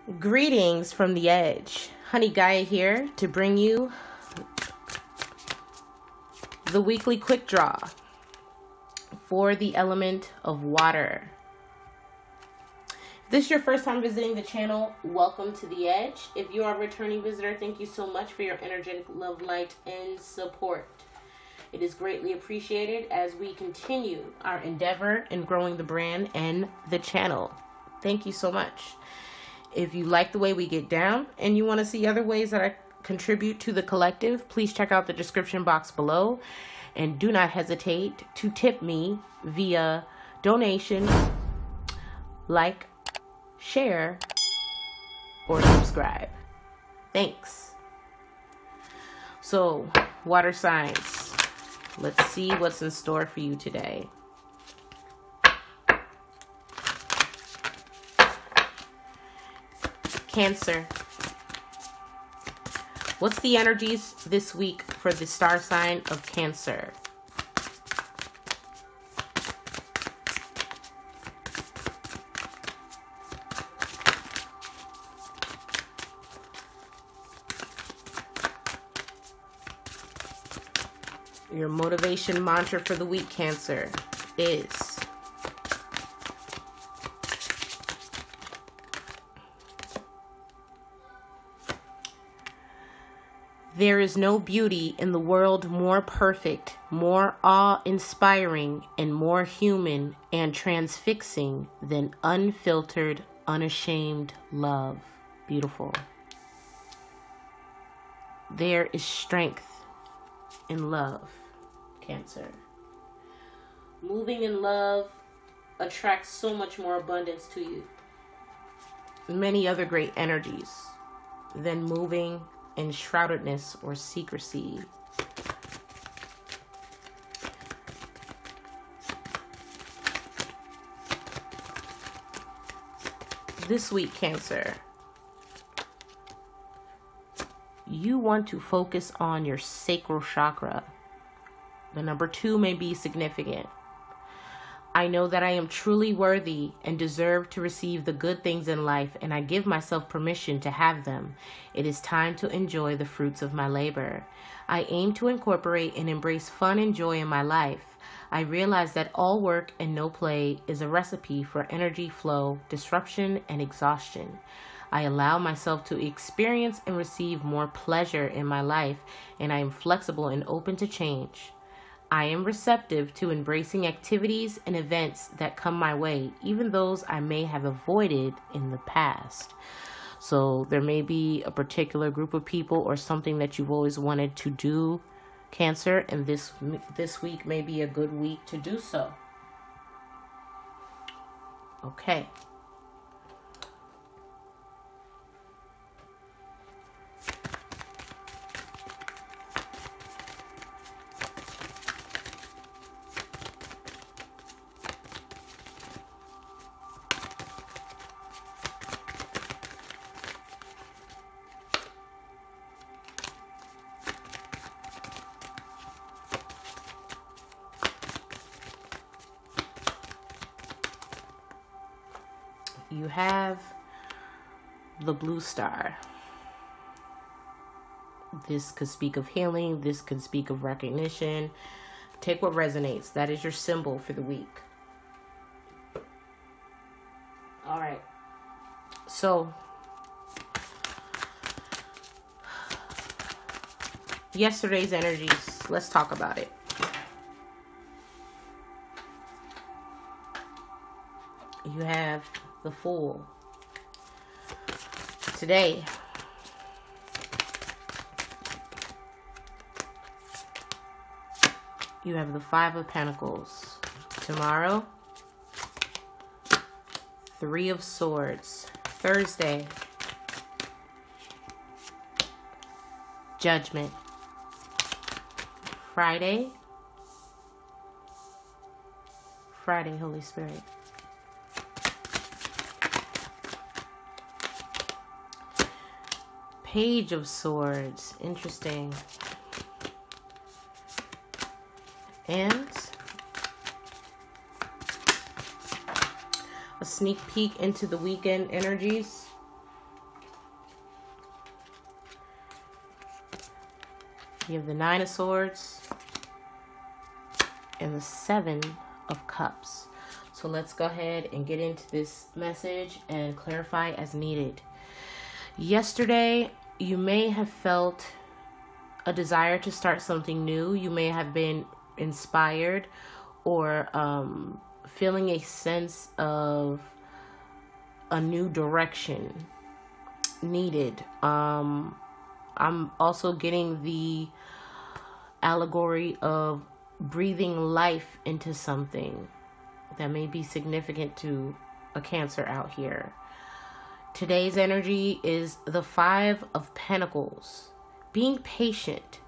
Greetings from the edge. Honey Gaia here to bring you the weekly quick draw for the element of water. If this is your first time visiting the channel, welcome to the edge. If you are a returning visitor, thank you so much for your energetic love, light, and support. It is greatly appreciated as we continue our endeavor in growing the brand and the channel. Thank you so much. If you like the way we get down and you want to see other ways that I contribute to the collective, please check out the description box below. And do not hesitate to tip me via donation, like, share, or subscribe. Thanks. So, water signs. Let's see what's in store for you today. Cancer. What's the energies this week for the star sign of Cancer? Your motivation mantra for the week, Cancer, is there is no beauty in the world more perfect, more awe-inspiring, and more human and transfixing than unfiltered, unashamed love. Beautiful. There is strength in love, Cancer. Moving in love attracts so much more abundance to you. Many other great energies than moving in shroudedness or secrecy. This week, Cancer, you want to focus on your sacral chakra. The number 2 may be significant. I know that I am truly worthy and deserve to receive the good things in life, and I give myself permission to have them. It is time to enjoy the fruits of my labor. I aim to incorporate and embrace fun and joy in my life. I realize that all work and no play is a recipe for energy flow, disruption, and exhaustion. I allow myself to experience and receive more pleasure in my life, and I am flexible and open to change. I am receptive to embracing activities and events that come my way, even those I may have avoided in the past. So there may be a particular group of people or something that you've always wanted to do, Cancer, and this week may be a good week to do so. Okay. You have the blue star. This could speak of healing. This could speak of recognition. Take what resonates. That is your symbol for the week. All right. So, yesterday's energies. Let's talk about it. You have the Fool. Today, you have the 5 of Pentacles. Tomorrow, 3 of Swords. Thursday, Judgment. Friday, Holy Spirit. Page of Swords. Interesting. And a sneak peek into the weekend energies. You have the Nine of Swords and the Seven of Cups. So let's go ahead and get into this message and clarify as needed. Yesterday, you may have felt a desire to start something new. You may have been inspired or feeling a sense of a new direction needed. I'm also getting the allegory of breathing life into something that may be significant to a Cancer out here. Today's energy is the Five of Pentacles. Being patient.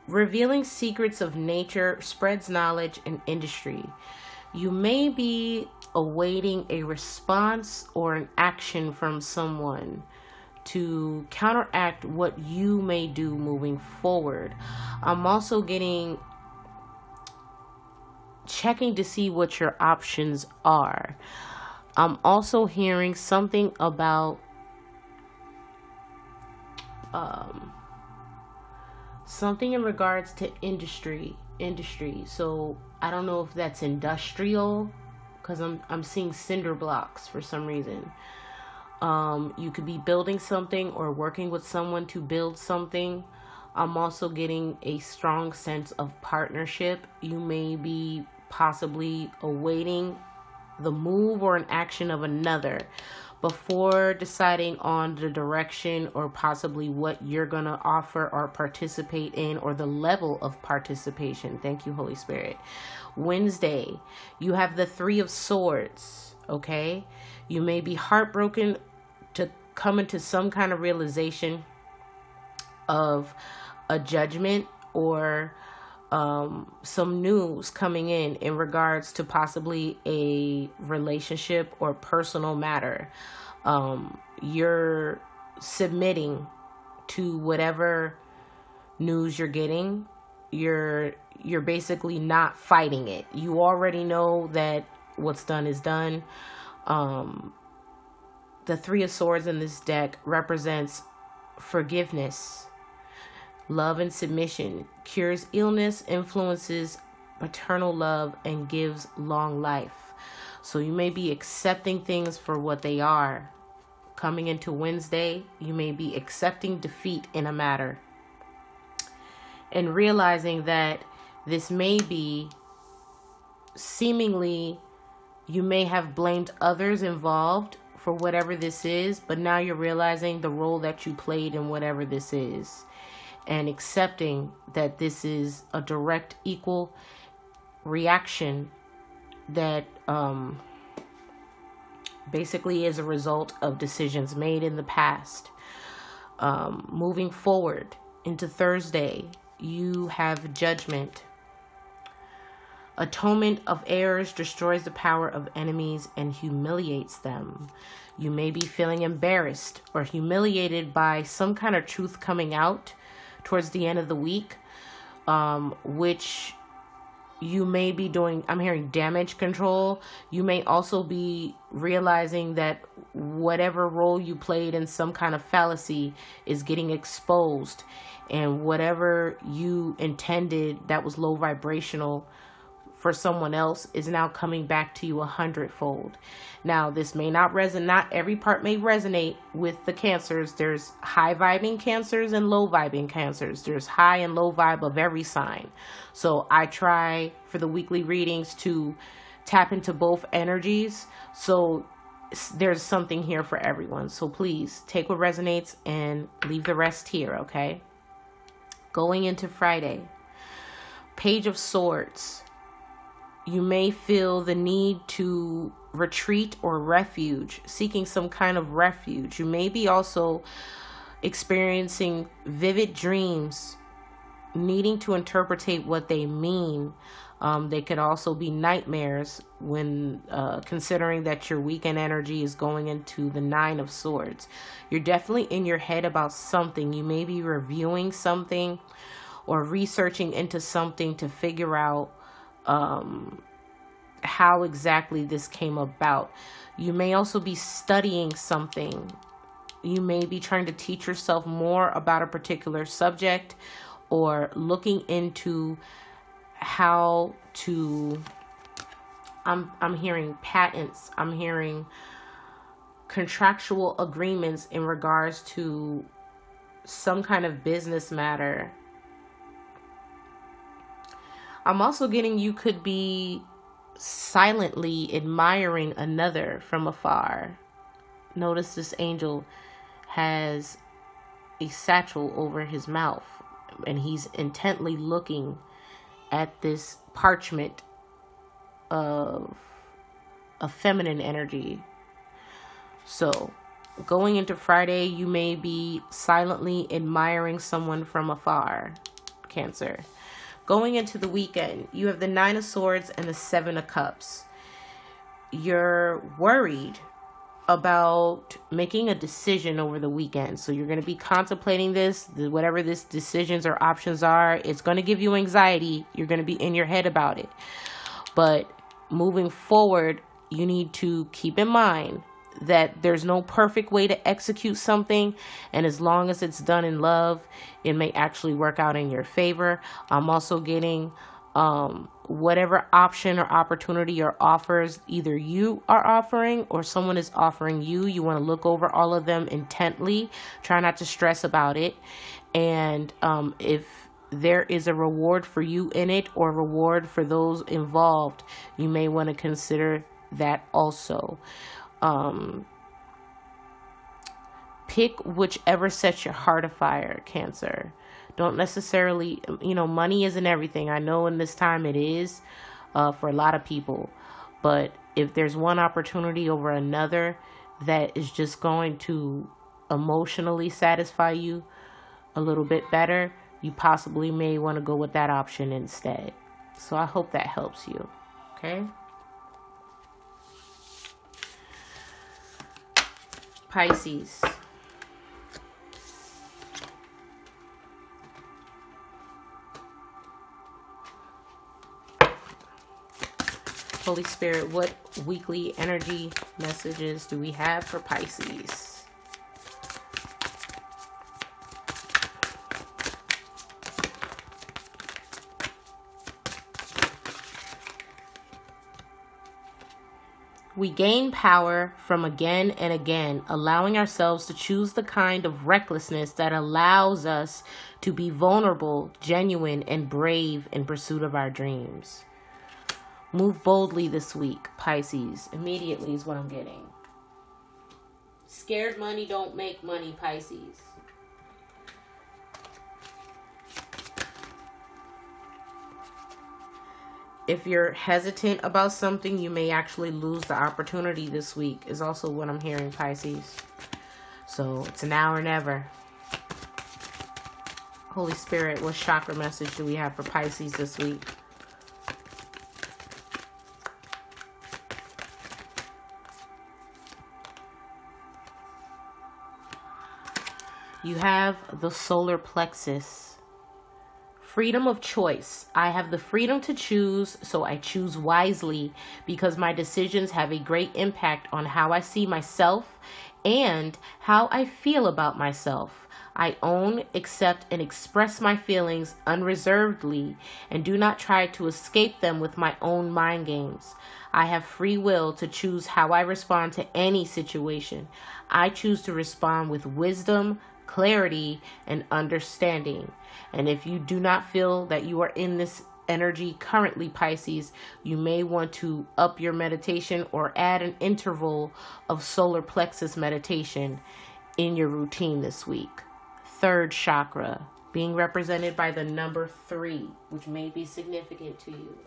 Revealing secrets of nature spreads knowledge and industry. You may be awaiting a response or an action from someone to counteract what you may do moving forward. I'm also getting checking to see what your options are. I'm also hearing something about something in regards to industry. So I don't know if that's industrial, because I'm seeing cinder blocks for some reason. You could be building something or working with someone to build something. I'm also getting a strong sense of partnership. You may be possibly awaiting the move or an action of another before deciding on the direction or possibly what you're going to offer or participate in, or the level of participation. Thank you, Holy Spirit. Wednesday, you have the Three of Swords, okay? You may be heartbroken to come into some kind of realization of a judgment or some news coming in regards to possibly a relationship or personal matter. You're submitting to whatever news you're getting. You're basically not fighting it. You already know that what's done is done. The Three of Swords in this deck represents forgiveness, love and submission, cures illness, influences maternal love, and gives long life. So you may be accepting things for what they are. Coming into Wednesday, you may be accepting defeat in a matter and realizing that this may be seemingly, you may have blamed others involved for whatever this is, but now you're realizing the role that you played in whatever this is, and accepting that this is a direct, equal reaction that basically is a result of decisions made in the past. Moving forward into Thursday, you have Judgment. Atonement of errors destroys the power of enemies and humiliates them. You may be feeling embarrassed or humiliated by some kind of truth coming out towards the end of the week, which you may be doing. I'm hearing damage control. You may also be realizing that whatever role you played in some kind of fallacy is getting exposed, and whatever you intended that was low vibrational for someone else is now coming back to you 100-fold. Now, this may not resonate, not every part may resonate with the Cancers. There's high vibing Cancers and low vibing Cancers. There's high and low vibe of every sign. So I try for the weekly readings to tap into both energies. So there's something here for everyone. So please take what resonates and leave the rest here, okay? Going into Friday, Page of Swords. You may feel the need to retreat or refuge, seeking some kind of refuge. You may be also experiencing vivid dreams, needing to interpret what they mean. They could also be nightmares when considering that your weekend energy is going into the Nine of Swords. You're definitely in your head about something. You may be reviewing something or researching into something to figure out how exactly this came about. You may also be studying something You may be trying to teach yourself more about a particular subject, or looking into how to, I'm hearing patents, I'm hearing contractual agreements in regards to some kind of business matter. I'm also getting you could be silently admiring another from afar. Notice this angel has a satchel over his mouth, and he's intently looking at this parchment of a feminine energy. So going into Friday, you may be silently admiring someone from afar, Cancer. Going into the weekend, you have the 9 of Swords and the 7 of Cups. You're worried about making a decision over the weekend. So you're going to be contemplating this, whatever this decisions or options are. It's going to give you anxiety. You're going to be in your head about it. But moving forward, you need to keep in mind that there's no perfect way to execute something, and as long as it's done in love, it may actually work out in your favor. I'm also getting whatever option or opportunity or offers either you are offering or someone is offering you, you want to look over all of them intently. Try not to stress about it. And if there is a reward for you in it, or reward for those involved, you may want to consider that also. Pick whichever sets your heart afire, Cancer. Don't necessarily, money isn't everything. I know in this time it is for a lot of people. But if there's one opportunity over another that is just going to emotionally satisfy you a little bit better, you possibly may want to go with that option instead. So I hope that helps you. Okay? Pisces. Holy Spirit, what weekly energy messages do we have for Pisces? We gain power from again and again, allowing ourselves to choose the kind of recklessness that allows us to be vulnerable, genuine, and brave in pursuit of our dreams. Move boldly this week, Pisces. Immediately is what I'm getting. Scared money don't make money, Pisces. If you're hesitant about something, you may actually lose the opportunity this week, is also what I'm hearing, Pisces. So it's now or never. Holy Spirit, what chakra message do we have for Pisces this week? You have the solar plexus. Freedom of choice. I have the freedom to choose, so I choose wisely because my decisions have a great impact on how I see myself and how I feel about myself. I own, accept, and express my feelings unreservedly and do not try to escape them with my own mind games. I have free will to choose how I respond to any situation. I choose to respond with wisdom, clarity, and understanding. And if you do not feel that you are in this energy currently, Pisces, you may want to up your meditation or add an interval of solar plexus meditation in your routine this week. Third chakra, being represented by the number 3, which may be significant to you.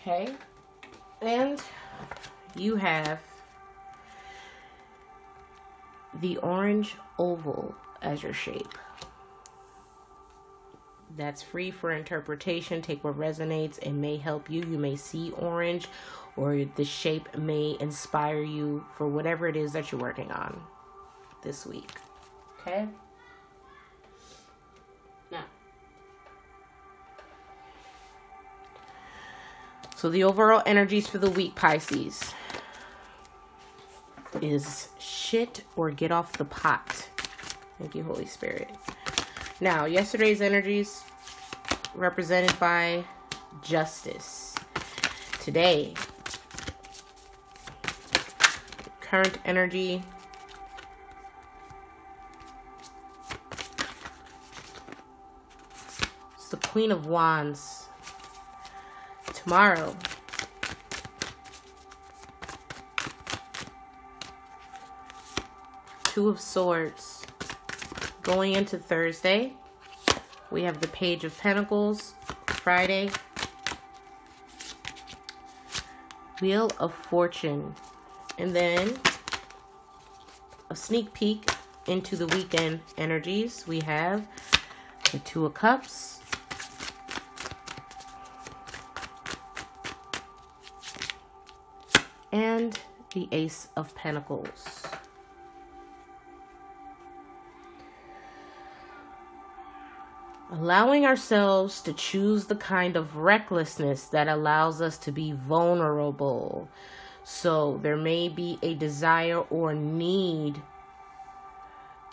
Okay, and you have the orange oval as your shape. That's free for interpretation. Take what resonates. It may help you. You may see orange, or the shape may inspire you for whatever it is that you're working on this week. Okay? Now, so the overall energies for the week, Pisces, is shit or get off the pot. Thank you, Holy Spirit. Now, yesterday's energies represented by justice. Today, current energy, it's the Queen of Wands. Tomorrow, Two of Swords. Going into Thursday, we have the Page of Pentacles. Friday, Wheel of Fortune. And then a sneak peek into the weekend energies. We have the Two of Cups, and the Ace of Pentacles. Allowing ourselves to choose the kind of recklessness that allows us to be vulnerable. So there may be a desire or need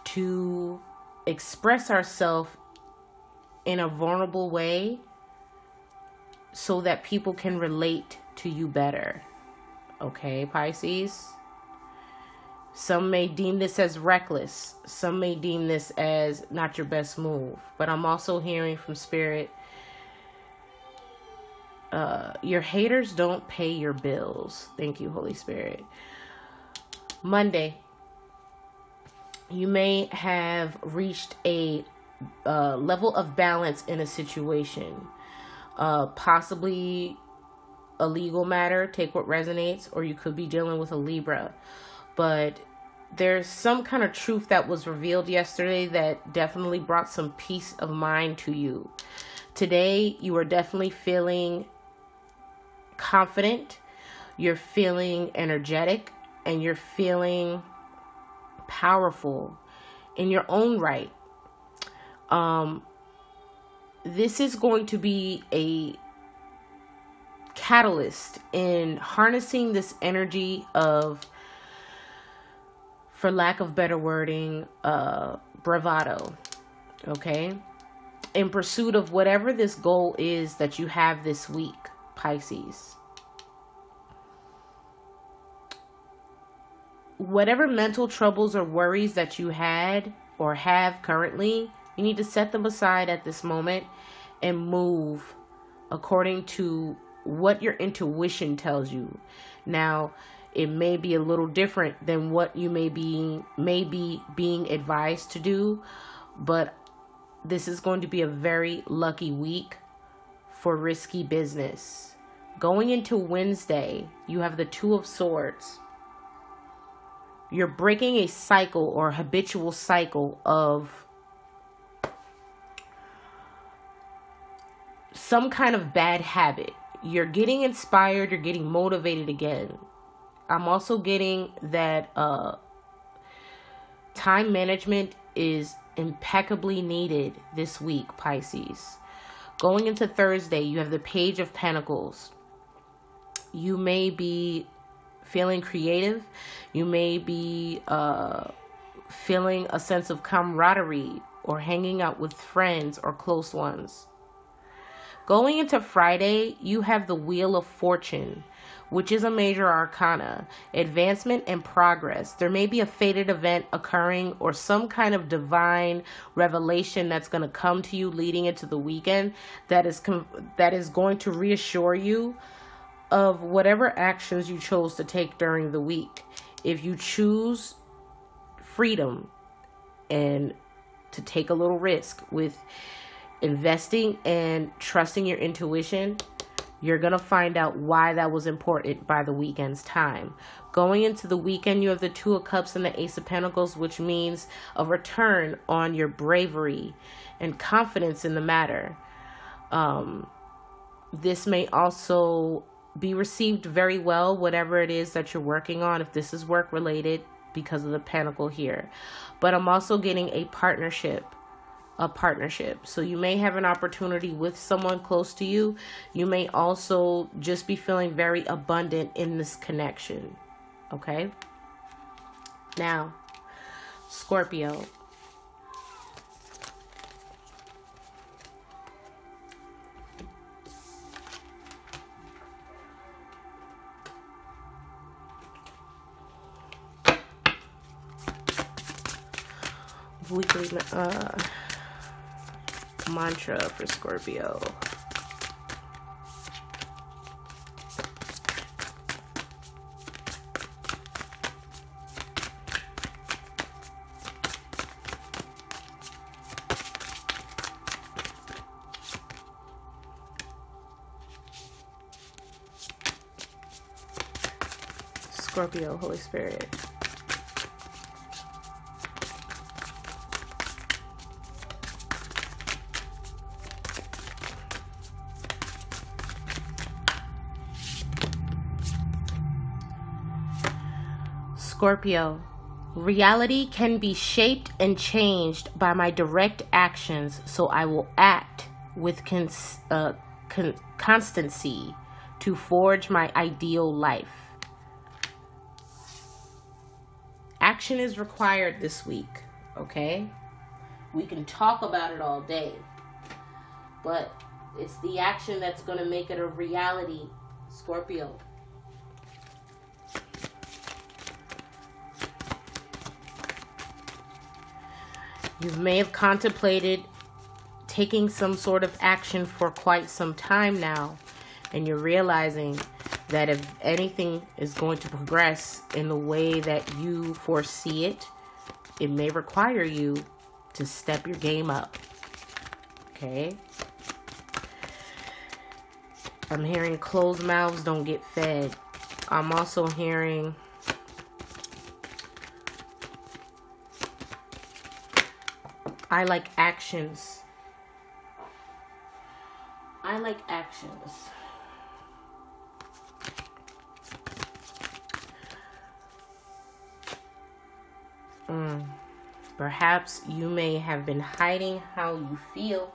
to express ourselves in a vulnerable way so that people can relate to you better. Okay, Pisces? Some may deem this as reckless. Some may deem this as not your best move. But I'm also hearing from Spirit, your haters don't pay your bills. Thank you, Holy Spirit. Monday, you may have reached a level of balance in a situation. Possibly a legal matter. Take what resonates. Or you could be dealing with a Libra. But there's some kind of truth that was revealed yesterday that definitely brought some peace of mind to you. Today, you are definitely feeling confident. You're feeling energetic. And you're feeling powerful in your own right. This is going to be a catalyst in harnessing this energy of, for lack of better wording, bravado, okay? In pursuit of whatever this goal is that you have this week, Pisces. Whatever mental troubles or worries that you had or have currently, you need to set them aside at this moment and move according to what your intuition tells you. Now, it may be a little different than what you may be being advised to do, but this is going to be a very lucky week for risky business. Going into Wednesday, you have the Two of Swords. You're breaking a cycle or a habitual cycle of some kind of bad habit. You're getting inspired, you're getting motivated again. I'm also getting that time management is impeccably needed this week, Pisces. Going into Thursday, you have the Page of Pentacles. You may be feeling creative. You may be feeling a sense of camaraderie or hanging out with friends or close ones. Going into Friday, you have the Wheel of Fortune, which is a major arcana, advancement and progress. There may be a fated event occurring or some kind of divine revelation that's going to come to you leading into the weekend that is going to reassure you of whatever actions you chose to take during the week. If you choose freedom and to take a little risk with investing and trusting your intuition, You're going to find out why that was important by the weekend's time. Going into the weekend, you have the Two of Cups and the Ace of Pentacles, which means a return on your bravery and confidence in the matter. This may also be received very well, whatever it is that you're working on, if this is work related, because of the Pentacle here. But I'm also getting a partnership. So you may have an opportunity with someone close to you. You may also just be feeling very abundant in this connection. Okay? Now, Scorpio. Weekly mantra for Scorpio. Scorpio, Holy Spirit. Scorpio, reality can be shaped and changed by my direct actions, so I will act with constancy to forge my ideal life. Action is required this week, okay? We can talk about it all day, but it's the action that's going to make it a reality, Scorpio. You may have contemplated taking some sort of action for quite some time now, and you're realizing that if anything is going to progress in the way that you foresee it, it may require you to step your game up. Okay? I'm hearing closed mouths don't get fed. I'm also hearing I like actions. I like actions. Perhaps you may have been hiding how you feel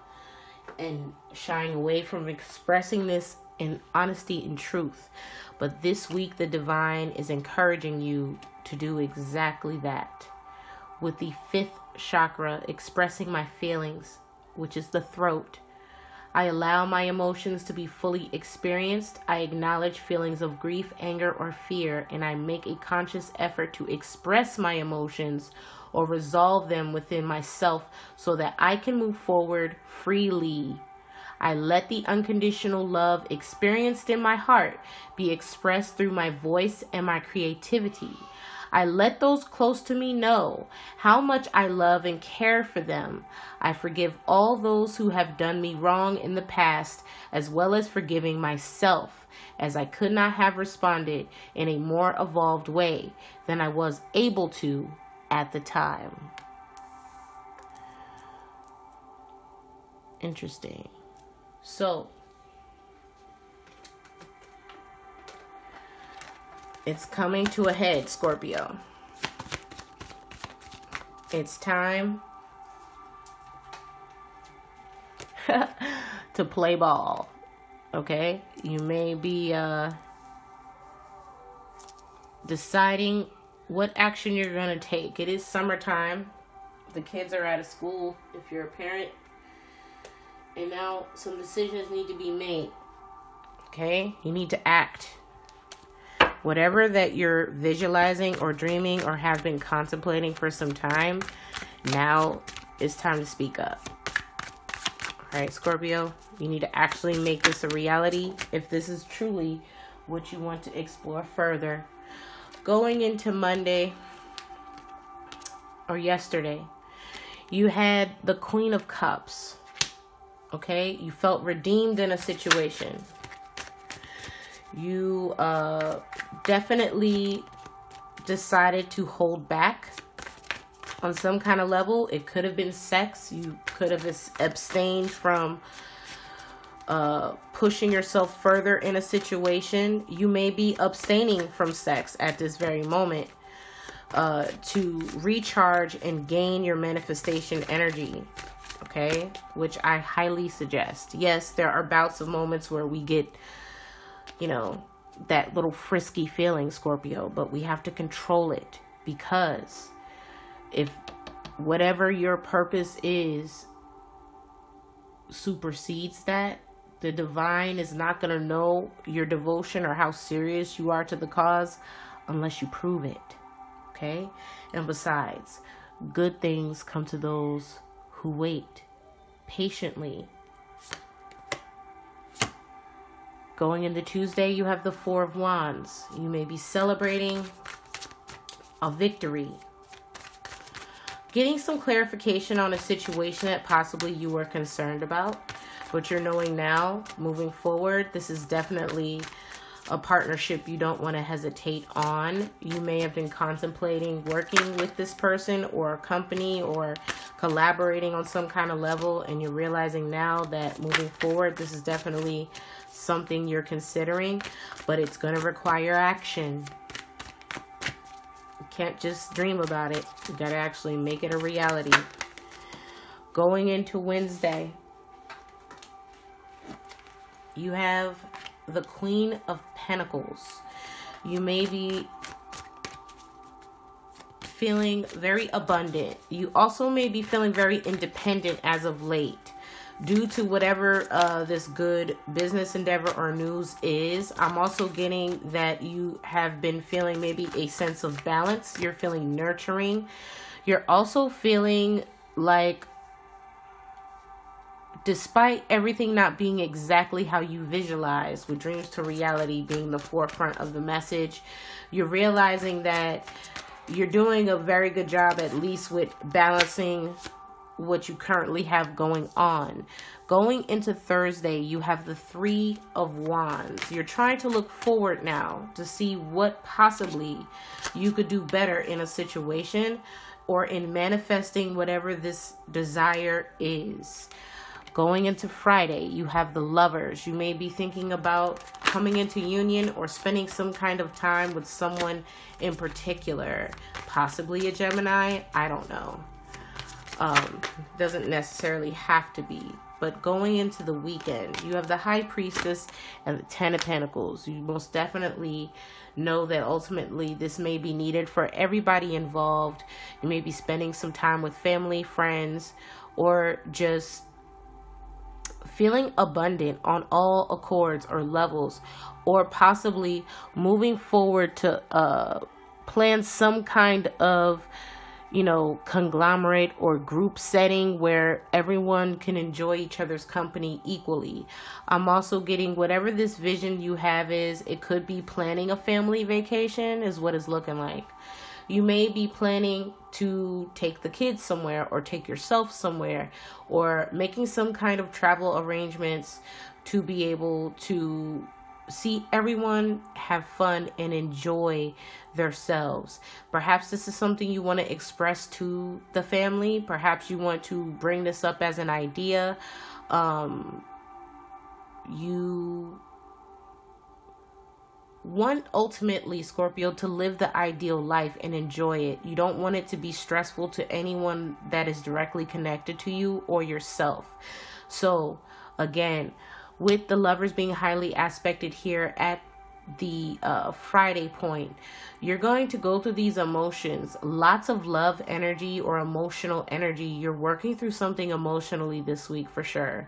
and shying away from expressing this in honesty and truth. But this week, the divine is encouraging you to do exactly that. With the 5th chakra, expressing my feelings, which is the throat. I allow my emotions to be fully experienced. I acknowledge feelings of grief, anger, or fear, and I make a conscious effort to express my emotions or resolve them within myself so that I can move forward freely. I let the unconditional love experienced in my heart be expressed through my voice and my creativity. I let those close to me know how much I love and care for them. I forgive all those who have done me wrong in the past, as well as forgiving myself, as I could not have responded in a more evolved way than I was able to at the time. Interesting. So, it's coming to a head, Scorpio. It's time to play ball, okay? You may be deciding what action you're going to take. It is summertime. The kids are out of school if you're a parent. And now some decisions need to be made, okay? You need to act. Whatever that you're visualizing or dreaming or have been contemplating for some time, now it's time to speak up. All right, Scorpio, you need to actually make this a reality if this is truly what you want to explore further. Going into Monday or yesterday, you had the Queen of Cups, okay? You felt redeemed in a situation. You definitely decided to hold back on some kind of level. It could have been sex. You could have abstained from pushing yourself further in a situation. You may be abstaining from sex at this very moment to recharge and gain your manifestation energy, okay? Which I highly suggest. Yes, there are bouts of moments where we get, you know, that little frisky feeling, Scorpio, but we have to control it, because if whatever your purpose is supersedes that, the divine is not going to know your devotion or how serious you are to the cause unless you prove it, okay? And besides, good things come to those who wait patiently. Going into Tuesday, you have the Four of Wands. You may be celebrating a victory. Getting some clarification on a situation that possibly you were concerned about, but you're knowing now, moving forward, this is definitely a partnership you don't want to hesitate on. You may have been contemplating working with this person or a company or collaborating on some kind of level, and you're realizing now that moving forward, this is definitely something you're considering, but it's going to require action. You can't just dream about it. You got to actually make it a reality. Going into Wednesday, you have the Queen of Pentacles. You may be feeling very abundant. You also may be feeling very independent as of late, due to whatever this good business endeavor or news is. I'm also getting that you have been feeling maybe a sense of balance. You're feeling nurturing. You're also feeling like, despite everything not being exactly how you visualize, with dreams to reality being the forefront of the message, you're realizing that you're doing a very good job, at least with balancing what you currently have going on. Going into Thursday, you have the Three of Wands. You're trying to look forward now to see what possibly you could do better in a situation or in manifesting whatever this desire is. Going into Friday, you have the Lovers. You may be thinking about coming into union or spending some kind of time with someone in particular, possibly a Gemini. I don't know. Doesn't necessarily have to be. But going into the weekend, you have the High Priestess and the Ten of Pentacles. You most definitely know that ultimately this may be needed for everybody involved. You may be spending some time with family, friends, or just feeling abundant on all accords or levels, or possibly moving forward to plan some kind of, you know, conglomerate or group setting where everyone can enjoy each other's company equally. I'm also getting whatever this vision you have is, it could be planning a family vacation is what it's looking like. You may be planning to take the kids somewhere or take yourself somewhere, or making some kind of travel arrangements to be able to see everyone have fun and enjoy themselves. Perhaps this is something you want to express to the family. Perhaps you want to bring this up as an idea. You want ultimately, Scorpio, to live the ideal life and enjoy it. You don't want it to be stressful to anyone that is directly connected to you or yourself. So again, with the Lovers being highly aspected here at the Friday point, you're going to go through these emotions, lots of love energy or emotional energy. You're working through something emotionally this week for sure.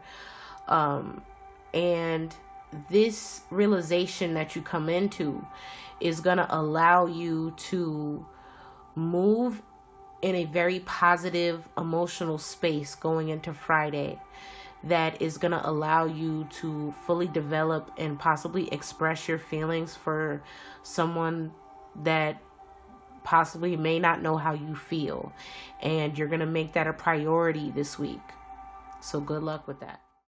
And this realization that you come into is going to allow you to move in a very positive emotional space going into Friday. That is going to allow you to fully develop and possibly express your feelings for someone that possibly may not know how you feel. And you're going to make that a priority this week. So good luck with that.